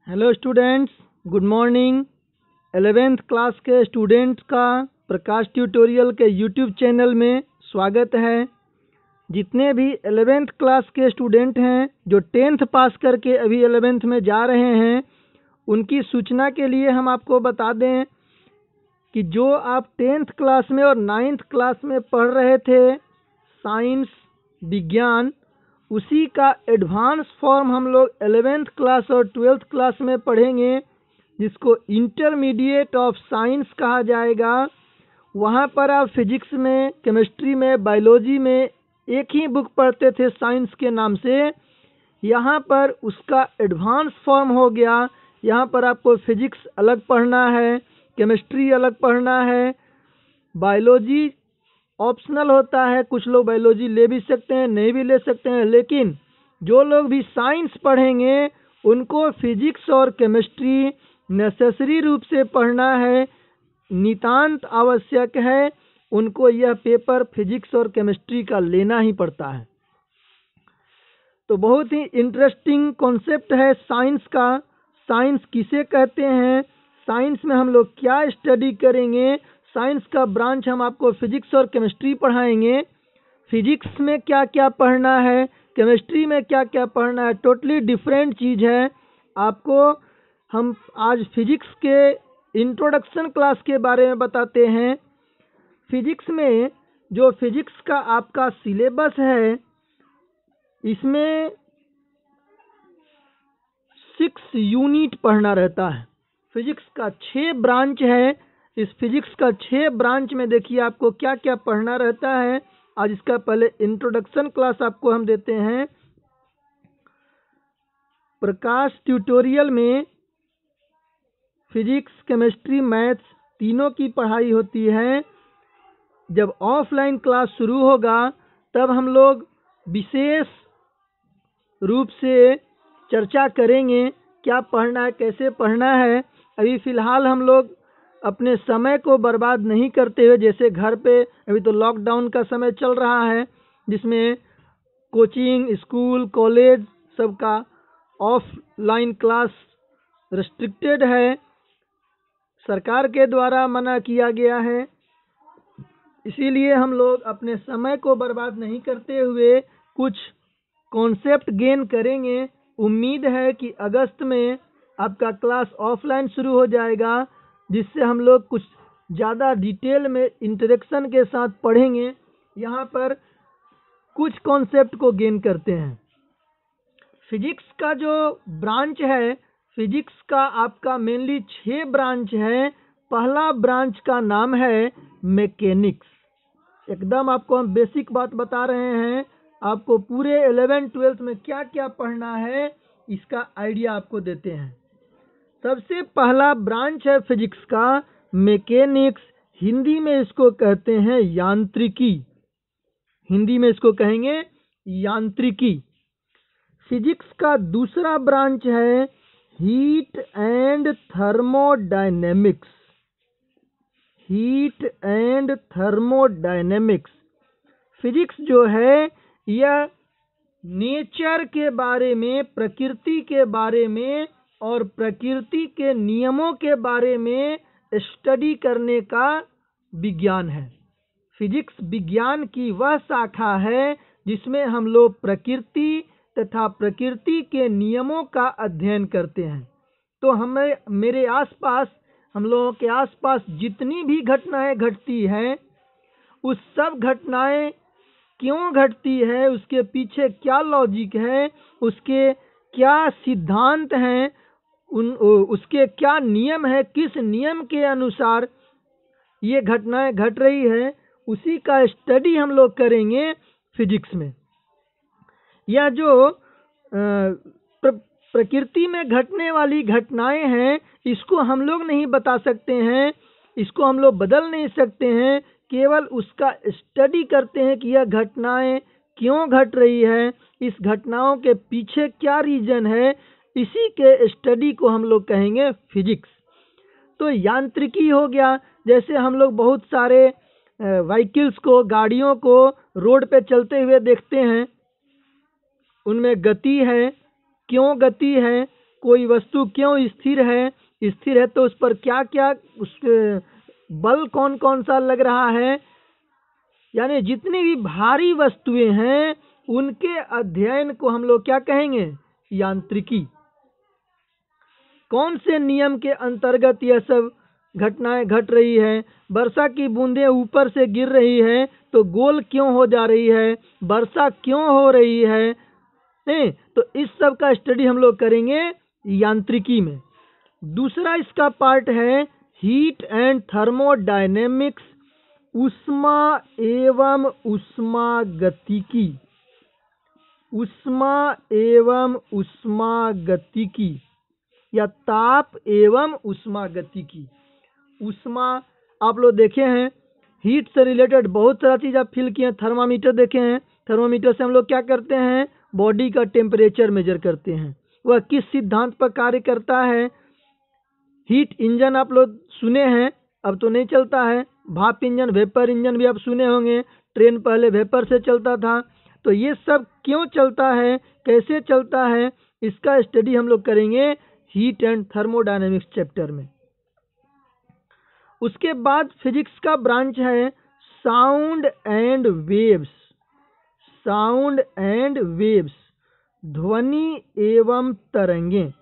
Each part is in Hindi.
Hello students, good morning. 11th class के स्टूडेंट्स का प्रकाश ट्यूटोरियल के यूट्यूब चैनल में स्वागत है। जितने भी 11th क्लास के स्टूडेंट हैं जो 10th पास करके अभी 11th में जा रहे हैं, उनकी सूचना के लिए हम आपको बता दें कि जो आप 10th क्लास में और 9th क्लास में पढ़ रहे थे साइंस विज्ञान, उसी का एडवांस फॉर्म हम लोग 11th क्लास और 12th क्लास में पढ़ेंगे, जिसको इंटरमीडिएट ऑफ साइंस कहा जाएगा। वहाँ पर आप फिजिक्स में, केमिस्ट्री में, बायोलॉजी में एक ही बुक पढ़ते थे साइंस के नाम से। यहाँ पर उसका एडवांस फॉर्म हो गया। यहाँ पर आपको फिजिक्स अलग पढ़ना है, केमिस्ट्री अलग पढ़ना है, बायोलॉजी ऑप्शनल होता है। कुछ लोग बायोलॉजी ले भी सकते हैं, नहीं भी ले सकते हैं, लेकिन जो लोग भी साइंस पढ़ेंगे उनको फिजिक्स और केमिस्ट्री नेसेसरी रूप से पढ़ना है, नितांत आवश्यक है। उनको यह पेपर फिजिक्स और केमिस्ट्री का लेना ही पड़ता है। तो बहुत ही इंटरेस्टिंग कॉन्सेप्ट है साइंस का। साइंस किसे कहते हैं, साइंस में हम लोग क्या स्टडी करेंगे, साइंस का ब्रांच हम आपको फिजिक्स और केमिस्ट्री पढ़ाएंगे। फिजिक्स में क्या क्या पढ़ना है, केमिस्ट्री में क्या क्या पढ़ना है, टोटली डिफरेंट चीज़ है। आपको हम आज फिजिक्स के इंट्रोडक्शन क्लास के बारे में बताते हैं। फिजिक्स में जो फिजिक्स का आपका सिलेबस है, इसमें 6 यूनिट पढ़ना रहता है। फिजिक्स का 6 ब्रांच है। इस फिजिक्स का 6 ब्रांच में देखिए आपको क्या क्या पढ़ना रहता है। आज इसका पहले इंट्रोडक्शन क्लास आपको हम देते हैं। प्रकाश ट्यूटोरियल में फिजिक्स, केमिस्ट्री, मैथ्स तीनों की पढ़ाई होती है। जब ऑफलाइन क्लास शुरू होगा तब हम लोग विशेष रूप से चर्चा करेंगे क्या पढ़ना है, कैसे पढ़ना है। अभी फ़िलहाल हम लोग अपने समय को बर्बाद नहीं करते हुए, जैसे घर पे अभी तो लॉकडाउन का समय चल रहा है, जिसमें कोचिंग, स्कूल, कॉलेज सबका ऑफलाइन क्लास रिस्ट्रिक्टेड है, सरकार के द्वारा मना किया गया है। इसीलिए हम लोग अपने समय को बर्बाद नहीं करते हुए कुछ कॉन्सेप्ट गेन करेंगे। उम्मीद है कि अगस्त में आपका क्लास ऑफलाइन शुरू हो जाएगा, जिससे हम लोग कुछ ज़्यादा डिटेल में इंटरेक्शन के साथ पढ़ेंगे। यहाँ पर कुछ कॉन्सेप्ट को गेन करते हैं। फिजिक्स का जो ब्रांच है, फिजिक्स का आपका मेनली 6 ब्रांच है। पहला ब्रांच का नाम है मैकेनिक्स। एकदम आपको हम बेसिक बात बता रहे हैं। आपको पूरे 11th 12th में क्या क्या पढ़ना है, इसका आइडिया आपको देते हैं। सबसे पहला ब्रांच है फिजिक्स का मैकेनिक्स। हिंदी में इसको कहते हैं यांत्रिकी। हिंदी में इसको कहेंगे यांत्रिकी। फिजिक्स का दूसरा ब्रांच है heat and thermodynamics. Heat and thermodynamics. Physics जो है यह नेचर के बारे में, प्रकृति के बारे में और प्रकृति के नियमों के बारे में स्टडी करने का विज्ञान है। फिजिक्स विज्ञान की वह शाखा है जिसमें हम लोग प्रकृति तथा प्रकृति के नियमों का अध्ययन करते हैं। तो हमें मेरे आसपास, हम लोगों के आसपास जितनी भी घटनाएं घटती हैं, उस सब घटनाएं क्यों घटती है, उसके पीछे क्या लॉजिक है, उसके क्या सिद्धांत हैं, उसके क्या नियम है, किस नियम के अनुसार ये घटनाएं घट रही है, उसी का स्टडी हम लोग करेंगे फिजिक्स में। यह जो प्रकृति में घटने वाली घटनाएं हैं, इसको हम लोग नहीं बता सकते हैं, इसको हम लोग बदल नहीं सकते हैं। केवल उसका स्टडी करते हैं कि यह घटनाएं क्यों घट रही है, इस घटनाओं के पीछे क्या रीजन है, इसी के स्टडी को हम लोग कहेंगे फिजिक्स। तो यांत्रिकी हो गया, जैसे हम लोग बहुत सारे व्हीकल्स को, गाड़ियों को रोड पे चलते हुए देखते हैं, उनमें गति है। क्यों गति है, कोई वस्तु क्यों स्थिर है तो उस पर क्या क्या उस बल कौन कौन सा लग रहा है, यानी जितनी भी भारी वस्तुएं हैं उनके अध्ययन को हम लोग क्या कहेंगे, यांत्रिकी। कौन से नियम के अंतर्गत यह सब घटनाएं घट रही है, वर्षा की बूंदें ऊपर से गिर रही है तो गोल क्यों हो जा रही है, वर्षा क्यों हो रही है, नहीं तो इस सब का स्टडी हम लोग करेंगे यांत्रिकी में। दूसरा इसका पार्ट है हीट एंड थर्मोडायनेमिक्स, ऊष्मा एवं ऊष्मागतिकी, ऊष्मा एवं ऊष्मागतिकी या ताप एवं ऊष्मागतिकी। ऊष्मा आप लोग देखे हैं, हीट से रिलेटेड बहुत सारा चीज आप फील किए हैं, थर्मामीटर देखे हैं, थर्मामीटर से हम लोग क्या करते हैं, बॉडी का टेम्परेचर मेजर करते हैं। वह किस सिद्धांत पर कार्य करता है, हीट इंजन आप लोग सुने हैं, अब तो नहीं चलता है, भाप इंजन, वेपर इंजन भी आप सुने होंगे, ट्रेन पहले वेपर से चलता था, तो ये सब क्यों चलता है, कैसे चलता है, इसका स्टडी हम लोग करेंगे हीट एंड थर्मोडायनेमिक्स चैप्टर में। उसके बाद फिजिक्स का ब्रांच है sound and waves, sound and waves, ध्वनि एवं तरंगें।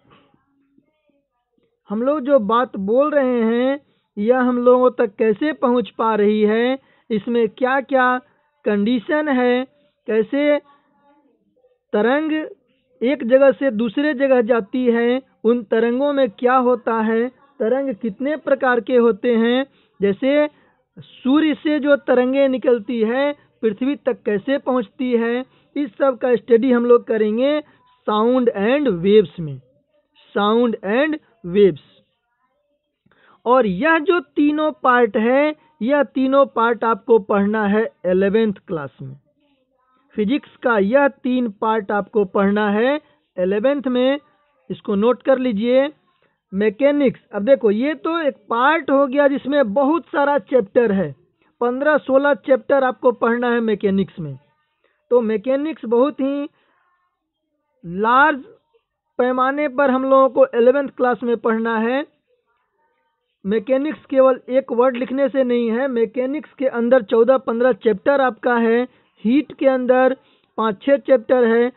हम लोग जो बात बोल रहे हैं यह हम लोगों तक कैसे पहुंच पा रही है, इसमें क्या क्या कंडीशन है, कैसे तरंग एक जगह से दूसरे जगह जाती है, उन तरंगों में क्या होता है, तरंग कितने प्रकार के होते हैं, जैसे सूर्य से जो तरंगें निकलती है पृथ्वी तक कैसे पहुंचती है, इस सब का स्टडी हम लोग करेंगे साउंड एंड वेव्स में, साउंड एंड वेव्स। और यह जो तीनों पार्ट है, यह तीनों पार्ट आपको पढ़ना है 11th क्लास में। फिजिक्स का यह 3 पार्ट आपको पढ़ना है 11th में, इसको नोट कर लीजिए। मैकेनिक्स, अब देखो ये तो एक पार्ट हो गया जिसमें बहुत सारा चैप्टर है, 15-16 चैप्टर आपको पढ़ना है मैकेनिक्स में। तो मैकेनिक्स बहुत ही लार्ज पैमाने पर हम लोगों को 11th क्लास में पढ़ना है। मैकेनिक्स केवल एक वर्ड लिखने से नहीं है, मैकेनिक्स के अंदर 14-15 चैप्टर आपका है, हीट के अंदर 5-6 चैप्टर है,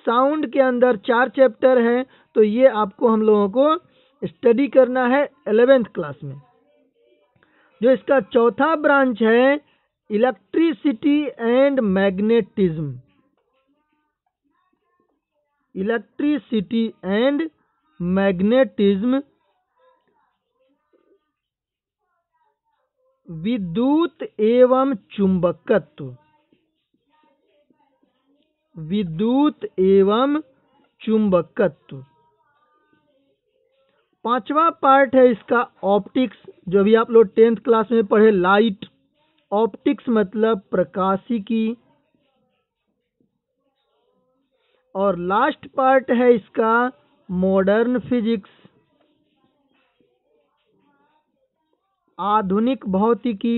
साउंड के अंदर 4 चैप्टर है, तो ये आपको हम लोगों को स्टडी करना है 11th क्लास में। जो इसका चौथा ब्रांच है electricity and magnetism, electricity and magnetism, विद्युत एवं चुंबकत्व, विद्युत एवं चुंबकत्व। पांचवा पार्ट है इसका ऑप्टिक्स, जो भी आप लोग 10th क्लास में पढ़े, लाइट, ऑप्टिक्स मतलब प्रकाशिकी। और लास्ट पार्ट है इसका मॉडर्न फिजिक्स, आधुनिक भौतिकी।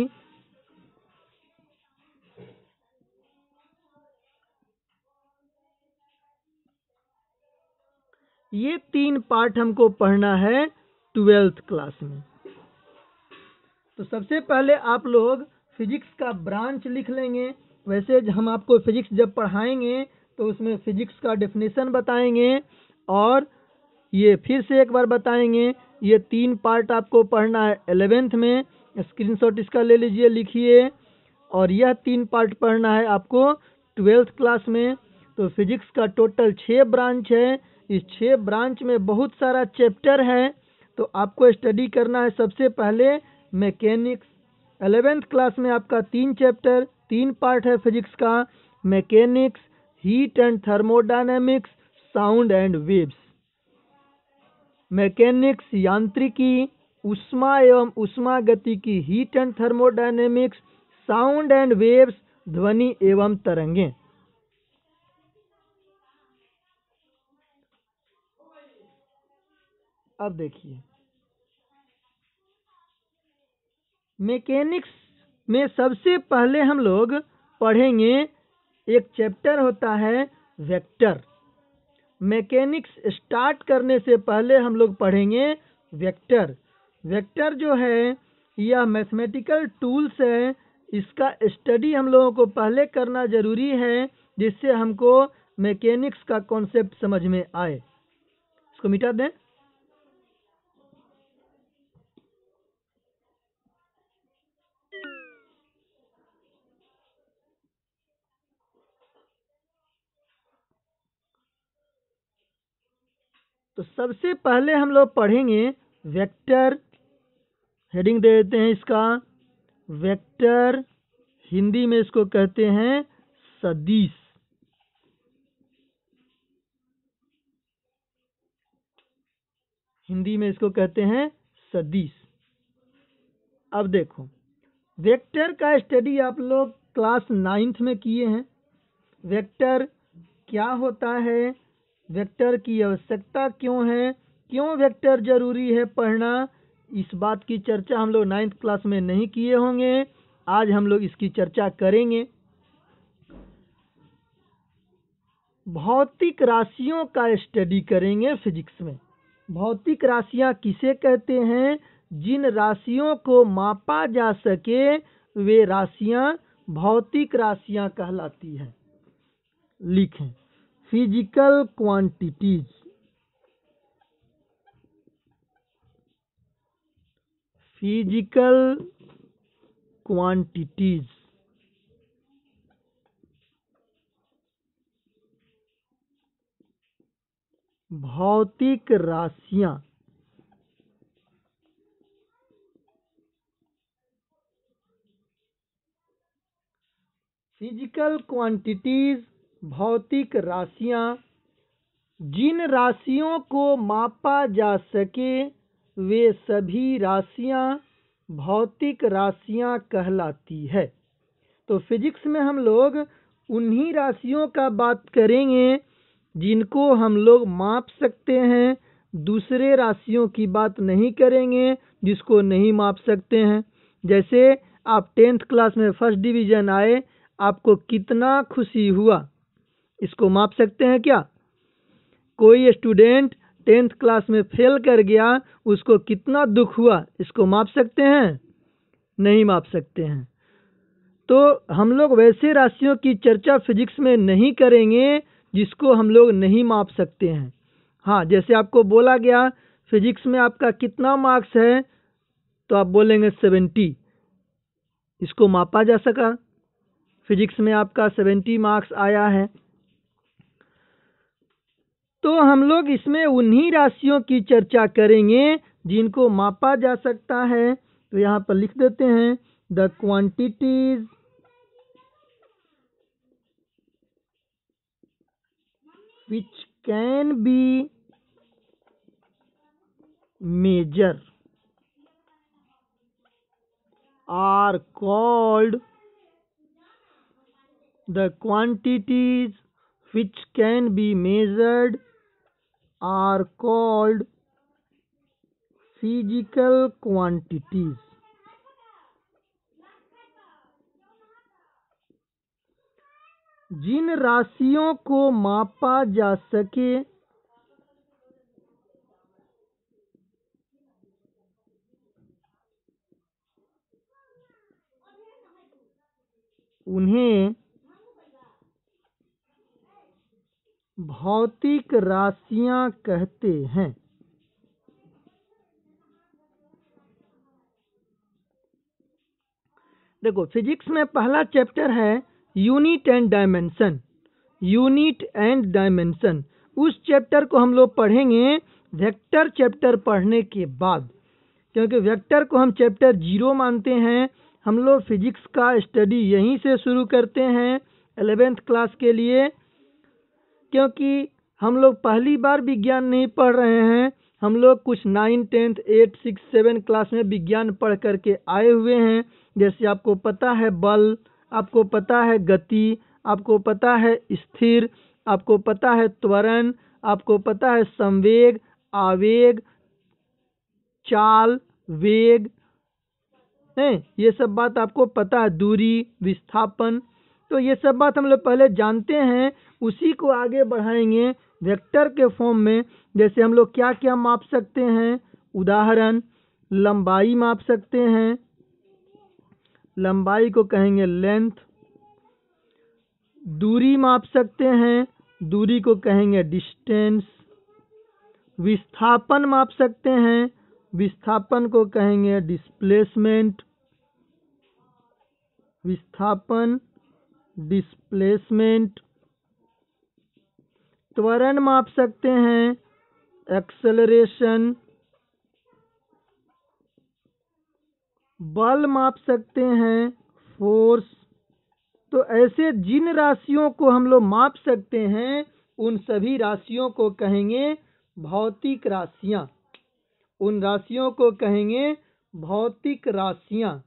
ये 3 पार्ट हमको पढ़ना है 12th क्लास में। तो सबसे पहले आप लोग फिजिक्स का ब्रांच लिख लेंगे। वैसे हम आपको फिजिक्स जब पढ़ाएंगे तो उसमें फिजिक्स का डेफिनेशन बताएंगे, और ये फिर से एक बार बताएंगे। ये 3 पार्ट आपको पढ़ना है 11th में, स्क्रीनशॉट इसका ले लीजिए, लिखिए। और यह 3 पार्ट पढ़ना है आपको 12th क्लास में। तो फिजिक्स का टोटल 6 ब्रांच है, इस 6 ब्रांच में बहुत सारा चैप्टर है, तो आपको स्टडी करना है सबसे पहले मैकेनिक्स। 11th क्लास में आपका 3 चैप्टर, 3 पार्ट है फिजिक्स का, mechanics, heat and thermodynamics, sound and waves. Mechanics यांत्रिकी, ऊष्मा एवं ऊष्मागतिकी, heat and thermodynamics, sound and waves, ध्वनि एवं तरंगें। अब देखिए, मैकेनिक्स में सबसे पहले हम लोग पढ़ेंगे, एक चैप्टर होता है वेक्टर। मैकेनिक्स स्टार्ट करने से पहले हम लोग पढ़ेंगे वेक्टर। वेक्टर जो है यह मैथमेटिकल टूल्स है, इसका स्टडी हम लोगों को पहले करना ज़रूरी है जिससे हमको मैकेनिक्स का कॉन्सेप्ट समझ में आए। इसको मिटा दें। तो सबसे पहले हम लोग पढ़ेंगे वेक्टर। हेडिंग दे देते हैं इसका, वेक्टर। हिंदी में इसको कहते हैं सदिश। हिंदी में इसको कहते हैं सदिश। अब देखो, वेक्टर का स्टडी आप लोग क्लास 9th में किए हैं। वेक्टर क्या होता है, वेक्टर की आवश्यकता क्यों है, क्यों वेक्टर जरूरी है पढ़ना, इस बात की चर्चा हम लोग 9th क्लास में नहीं किए होंगे। आज हम लोग इसकी चर्चा करेंगे। भौतिक राशियों का स्टडी करेंगे फिजिक्स में। भौतिक राशियां किसे कहते हैं? जिन राशियों को मापा जा सके वे राशियां भौतिक राशियां कहलाती हैं। लिखें, फिजिकल क्वांटिटीज। फिजिकल क्वांटिटीज भौतिक राशियां। फिजिकल क्वांटिटीज भौतिक राशियां, जिन राशियों को मापा जा सके वे सभी राशियां भौतिक राशियां कहलाती है। तो फिजिक्स में हम लोग उन्हीं राशियों का बात करेंगे जिनको हम लोग माप सकते हैं। दूसरे राशियों की बात नहीं करेंगे जिसको नहीं माप सकते हैं। जैसे आप 10th क्लास में फर्स्ट डिवीज़न आए, आपको कितना खुशी हुआ, इसको माप सकते हैं क्या? कोई स्टूडेंट 10th क्लास में फेल कर गया, उसको कितना दुख हुआ, इसको माप सकते हैं? नहीं माप सकते हैं। तो हम लोग वैसे राशियों की चर्चा फिजिक्स में नहीं करेंगे जिसको हम लोग नहीं माप सकते हैं। हाँ, जैसे आपको बोला गया फिजिक्स में आपका कितना मार्क्स है, तो आप बोलेंगे 70। इसको मापा जा सका, फिजिक्स में आपका 70 मार्क्स आया है। तो हम लोग इसमें उन्हीं राशियों की चर्चा करेंगे जिनको मापा जा सकता है। तो यहाँ पर लिख देते हैं, the quantities which can be measured are called the quantities which can be measured are called physical quantities। जिन राशियों को मापा जा सके उन्हें भौतिक राशियां कहते हैं। देखो, फिजिक्स में पहला चैप्टर है unit and dimension. Unit and dimension उस चैप्टर को हम लोग पढ़ेंगे वेक्टर चैप्टर पढ़ने के बाद, क्योंकि वेक्टर को हम चैप्टर 0 मानते हैं। हम लोग फिजिक्स का स्टडी यहीं से शुरू करते हैं 11th क्लास के लिए, क्योंकि हम लोग पहली बार विज्ञान नहीं पढ़ रहे हैं। हम लोग कुछ 9, 10, 8, 6, 7 क्लास में विज्ञान पढ़ करके आए हुए हैं। जैसे आपको पता है बल, आपको पता है गति, आपको पता है स्थिर, आपको पता है त्वरण, आपको पता है संवेग, आवेग, चाल, वेग है। ये सब बात आपको पता है, दूरी, विस्थापन। तो ये सब बात हम लोग पहले जानते हैं, उसी को आगे बढ़ाएंगे वेक्टर के फॉर्म में। जैसे हम लोग क्या क्या माप सकते हैं, उदाहरण, लंबाई माप सकते हैं, लंबाई को कहेंगे लेंथ। दूरी माप सकते हैं, दूरी को कहेंगे डिस्टेंस। विस्थापन माप सकते हैं, विस्थापन को कहेंगे डिस्प्लेसमेंट। विस्थापन, डिस्प्लेसमेंट। त्वरण माप सकते हैं, एक्सेलरेशन। बल माप सकते हैं, फोर्स। तो ऐसे जिन राशियों को हम लोग माप सकते हैं उन सभी राशियों को कहेंगे भौतिक राशियां। उन राशियों को कहेंगे भौतिक राशियां।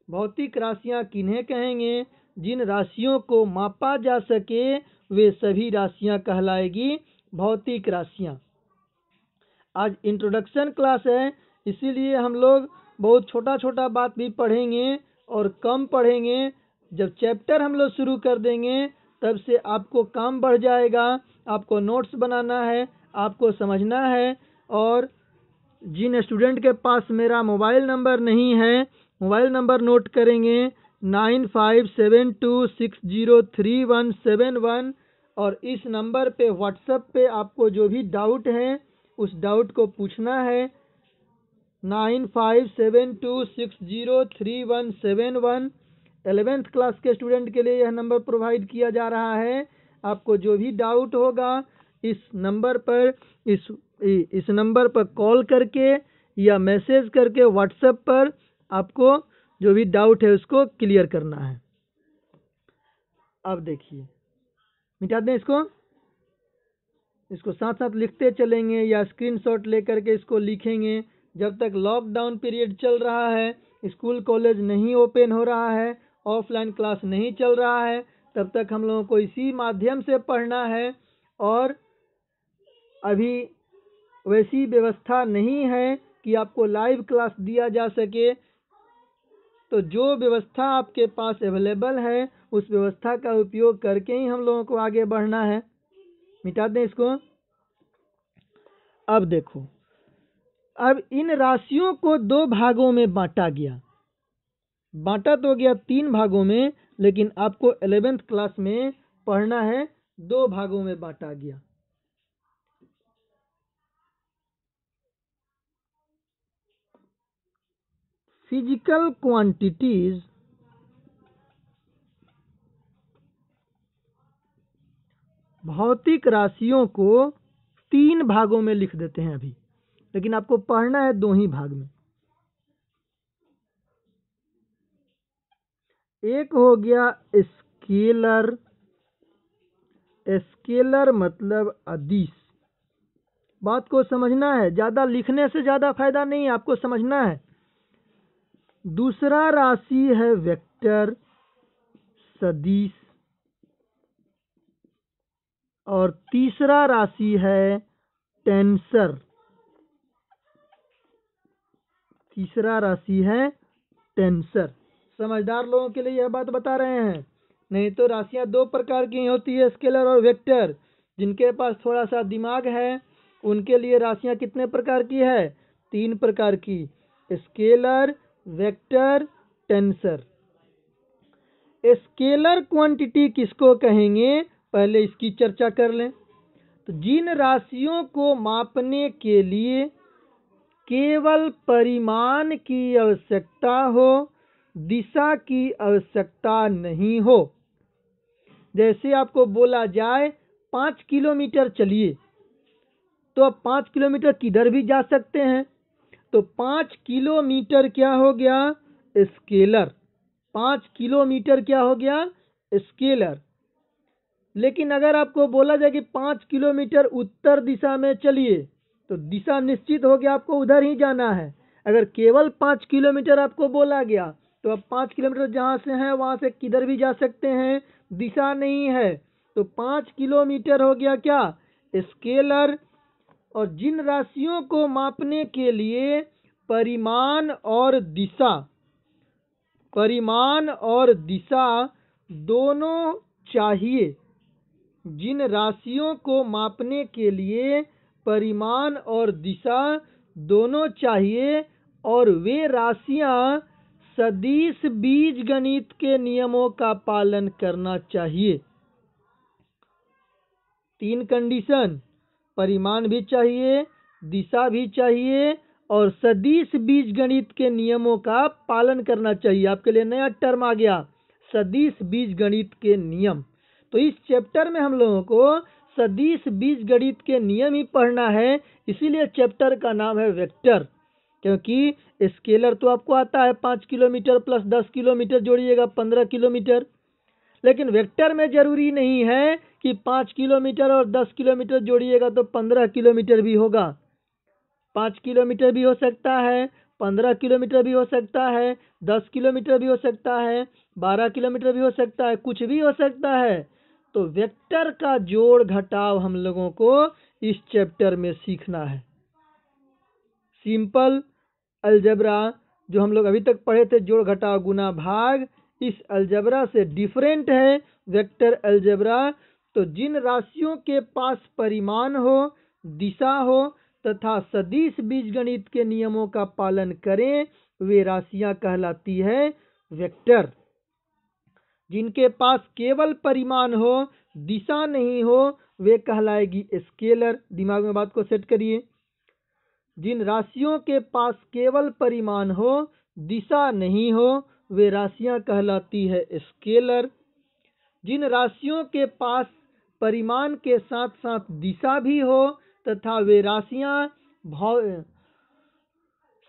भौतिक राशियां किन्हें कहेंगे? जिन राशियों को मापा जा सके वे सभी राशियां कहलाएगी भौतिक राशियां। आज इंट्रोडक्शन क्लास है, इसीलिए हम लोग बहुत छोटा छोटा बात भी पढ़ेंगे और कम पढ़ेंगे। जब चैप्टर हम लोग शुरू कर देंगे तब से आपको काम बढ़ जाएगा। आपको नोट्स बनाना है, आपको समझना है। और जिन स्टूडेंट के पास मेरा मोबाइल नंबर नहीं है, मोबाइल नंबर नोट करेंगे 9572603171। और इस नंबर पे व्हाट्सएप पे आपको जो भी डाउट है उस डाउट को पूछना है। 9572603171। 11th क्लास के स्टूडेंट के लिए यह नंबर प्रोवाइड किया जा रहा है। आपको जो भी डाउट होगा इस नंबर पर इस नंबर पर कॉल करके या मैसेज करके व्हाट्सएप पर आपको जो भी डाउट है उसको क्लियर करना है। अब देखिए, मिटा दें इसको साथ साथ लिखते चलेंगे या स्क्रीनशॉट लेकर के इसको लिखेंगे। जब तक लॉकडाउन पीरियड चल रहा है, स्कूल कॉलेज नहीं ओपन हो रहा है, ऑफलाइन क्लास नहीं चल रहा है, तब तक हम लोगों को इसी माध्यम से पढ़ना है। और अभी वैसी व्यवस्था नहीं है कि आपको लाइव क्लास दिया जा सके। तो जो व्यवस्था आपके पास अवेलेबल है उस व्यवस्था का उपयोग करके ही हम लोगों को आगे बढ़ना है। मिटा दें इसको। अब देखो, अब इन राशियों को दो भागों में बांटा गया। बांटा तो गया 3 भागों में, लेकिन आपको 11th क्लास में पढ़ना है 2 भागों में बांटा गया। फिजिकल क्वांटिटीज भौतिक राशियों को 3 भागों में लिख देते हैं अभी, लेकिन आपको पढ़ना है 2 ही भाग में। एक हो गया स्केलर। स्केलर मतलब अदिश। बात को समझना है, ज्यादा लिखने से ज्यादा फायदा नहीं है, आपको समझना है। दूसरा राशि है वेक्टर, सदिश। और तीसरा राशि है टेंसर। तीसरा राशि है टेंसर। समझदार लोगों के लिए यह बात बता रहे हैं, नहीं तो राशियां 2 प्रकार की होती है, स्केलर और वेक्टर। जिनके पास थोड़ा सा दिमाग है उनके लिए राशियां कितने प्रकार की है? 3 प्रकार की, scalar, vector, tensor. Scalar quantity किसको कहेंगे, पहले इसकी चर्चा कर लें। तो जिन राशियों को मापने के लिए केवल परिमाण की आवश्यकता हो, दिशा की आवश्यकता नहीं हो। जैसे आपको बोला जाए 5 किलोमीटर चलिए, तो आप 5 किलोमीटर किधर भी जा सकते हैं। तो 5 किलोमीटर क्या हो गया? स्केलर। 5 किलोमीटर क्या हो गया? स्केलर। लेकिन अगर आपको बोला जाए कि 5 किलोमीटर उत्तर दिशा में चलिए, तो दिशा निश्चित हो गया, आपको उधर ही जाना है। अगर केवल 5 किलोमीटर आपको बोला गया तो आप 5 किलोमीटर जहाँ से हैं वहाँ से किधर भी जा सकते हैं, दिशा नहीं है। तो 5 किलोमीटर हो गया क्या? स्केलर। और जिन राशियों को मापने के लिए परिमाण और दिशा दोनों चाहिए, जिन राशियों को मापने के लिए परिमाण और दिशा दोनों चाहिए और वे राशियां सदिश बीजगणित के नियमों का पालन करना चाहिए। 3 कंडीशन, परिमाण भी चाहिए, दिशा भी चाहिए और सदिश बीजगणित के नियमों का पालन करना चाहिए। आपके लिए नया टर्म आ गया, सदिश बीजगणित के नियम। तो इस चैप्टर में हम लोगों को सदिश बीजगणित के नियम ही पढ़ना है, इसीलिए चैप्टर का नाम है वेक्टर। क्योंकि स्केलर तो आपको आता है 5 किलोमीटर प्लस 10 किलोमीटर जोड़िएगा 15 किलोमीटर, लेकिन वेक्टर में जरूरी नहीं है कि 5 किलोमीटर और 10 किलोमीटर जोड़िएगा तो 15 किलोमीटर भी होगा। 5 किलोमीटर भी हो सकता है, 15 किलोमीटर भी हो सकता है, 10 किलोमीटर भी हो सकता है, 12 किलोमीटर भी हो सकता है, कुछ भी हो सकता है। तो वेक्टर का जोड़ घटाव हम लोगों को इस चैप्टर में सीखना है। सिंपल अलजेब्रा जो हम लोग अभी तक पढ़े थे, जोड़ घटाव गुना भाग, इस अलजेब्रा से डिफरेंट है वेक्टर अलजेब्रा। तो जिन राशियों के पास परिमाण हो, दिशा हो तथा सदिश बीजगणित के नियमों का पालन करें, वे राशियां कहलाती है वेक्टर। जिनके पास केवल परिमाण हो, दिशा नहीं हो, वे कहलाएगी स्केलर। दिमाग में बात को सेट करिए। जिन राशियों के पास केवल परिमाण हो, दिशा नहीं हो, वे राशियां कहलाती है स्केलर। जिन राशियों के पास परिमाण के साथ साथ दिशा भी हो तथा वे राशियां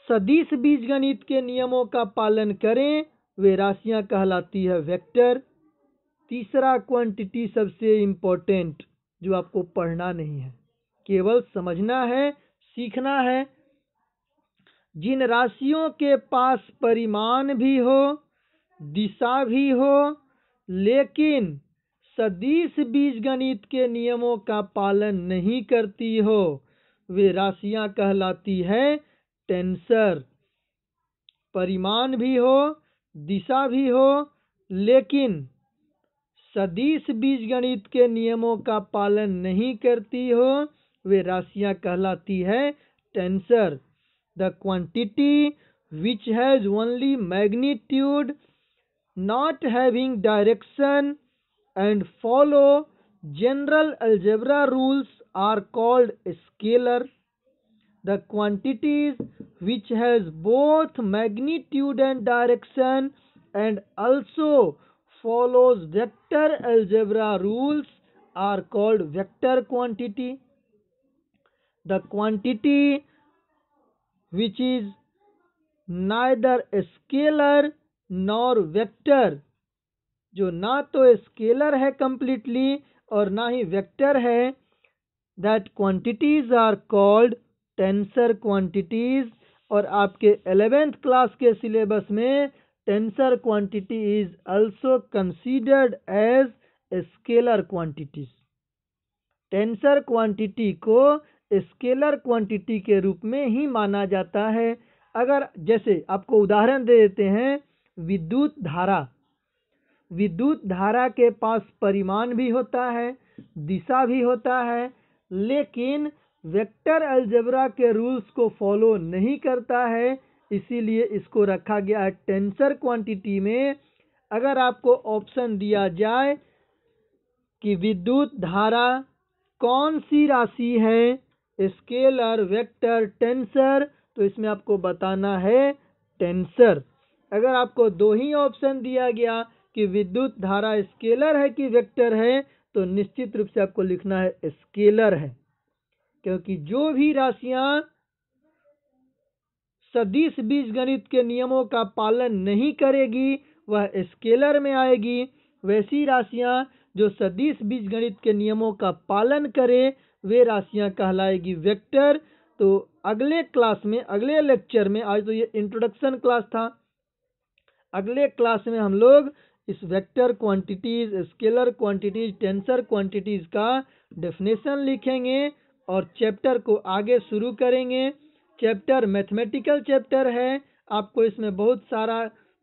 सदिश बीजगणित के नियमों का पालन करें, वे राशियां कहलाती है वेक्टर। तीसरा क्वांटिटी सबसे इम्पोर्टेंट, जो आपको पढ़ना नहीं है, केवल समझना है, सीखना है। जिन राशियों के पास परिमाण भी हो, दिशा भी हो, लेकिन सदिश बीजगणित के नियमों का पालन नहीं करती हो, वे राशियां कहलाती है टेंसर। परिमाण भी हो, दिशा भी हो, लेकिन सदिश बीजगणित के नियमों का पालन नहीं करती हो, वे राशियां कहलाती है tensor. The quantity which has only magnitude, not having direction and follow general algebra rules are called scalar. The quantities which has both magnitude and direction and also follows vector algebra rules are called vector quantity. The quantity which is neither scalar nor vector, जो ना तो स्केलर है completely और ना ही वेक्टर है, that quantities are called tensor quantities। और आपके 11th क्लास के सिलेबस में tensor quantity is also considered as scalar quantities. Tensor quantity को स्केलर क्वांटिटी के रूप में ही माना जाता है। अगर जैसे आपको उदाहरण दे देते हैं, विद्युत धारा। विद्युत धारा के पास परिमाण भी होता है, दिशा भी होता है, लेकिन वेक्टर अलजेब्रा के रूल्स को फॉलो नहीं करता है, इसीलिए इसको रखा गया है टेंसर क्वांटिटी में। अगर आपको ऑप्शन दिया जाए कि विद्युत धारा कौन सी राशि है, स्केलर, वेक्टर, टेंसर, तो इसमें आपको बताना है टेंसर। अगर आपको दो ही ऑप्शन दिया गया कि विद्युत धारा स्केलर है कि वेक्टर है, तो निश्चित रूप से आपको लिखना है स्केलर है, क्योंकि जो भी राशियां सदिश बीजगणित के नियमों का पालन नहीं करेगी वह स्केलर में आएगी। वैसी राशियां जो सदिश बीजगणित के नियमों का पालन करे वे राशियां कहलाएगी वेक्टर। तो अगले क्लास में, अगले लेक्चर में, आज तो ये इंट्रोडक्शन क्लास था, अगले क्लास में हम लोग इस vector quantities, scalar quantities, tensor quantities का डेफिनेशन लिखेंगे और चैप्टर को आगे शुरू करेंगे। चैप्टर मैथमेटिकल चैप्टर है, आपको इसमें बहुत सारा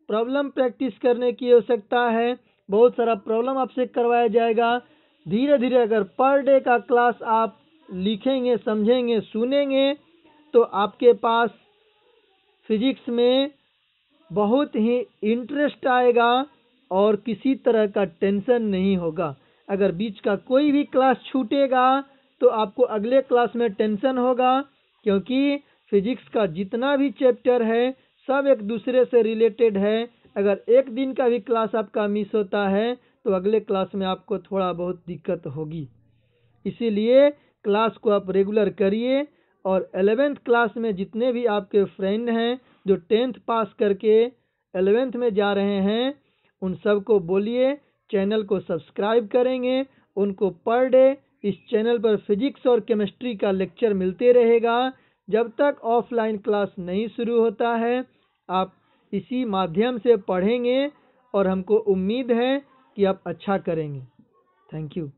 प्रॉब्लम प्रैक्टिस करने की आवश्यकता है, बहुत सारा प्रॉब्लम आपसे करवाया जाएगा। धीरे धीरे अगर पर डे का क्लास आप लिखेंगे, समझेंगे, सुनेंगे तो आपके पास फिजिक्स में बहुत ही इंटरेस्ट आएगा और किसी तरह का टेंशन नहीं होगा। अगर बीच का कोई भी क्लास छूटेगा तो आपको अगले क्लास में टेंशन होगा, क्योंकि फिजिक्स का जितना भी चैप्टर है सब एक दूसरे से रिलेटेड है। अगर एक दिन का भी क्लास आपका मिस होता है तो अगले क्लास में आपको थोड़ा बहुत दिक्कत होगी। इसीलिए क्लास को आप रेगुलर करिए और 11th क्लास में जितने भी आपके फ्रेंड हैं जो 10th पास करके 11th में जा रहे हैं उन सबको बोलिए चैनल को सब्सक्राइब करेंगे। उनको पर डे इस चैनल पर फिजिक्स और केमिस्ट्री का लेक्चर मिलते रहेगा। जब तक ऑफलाइन क्लास नहीं शुरू होता है आप इसी माध्यम से पढ़ेंगे और हमको उम्मीद है कि आप अच्छा करेंगे। Thank you.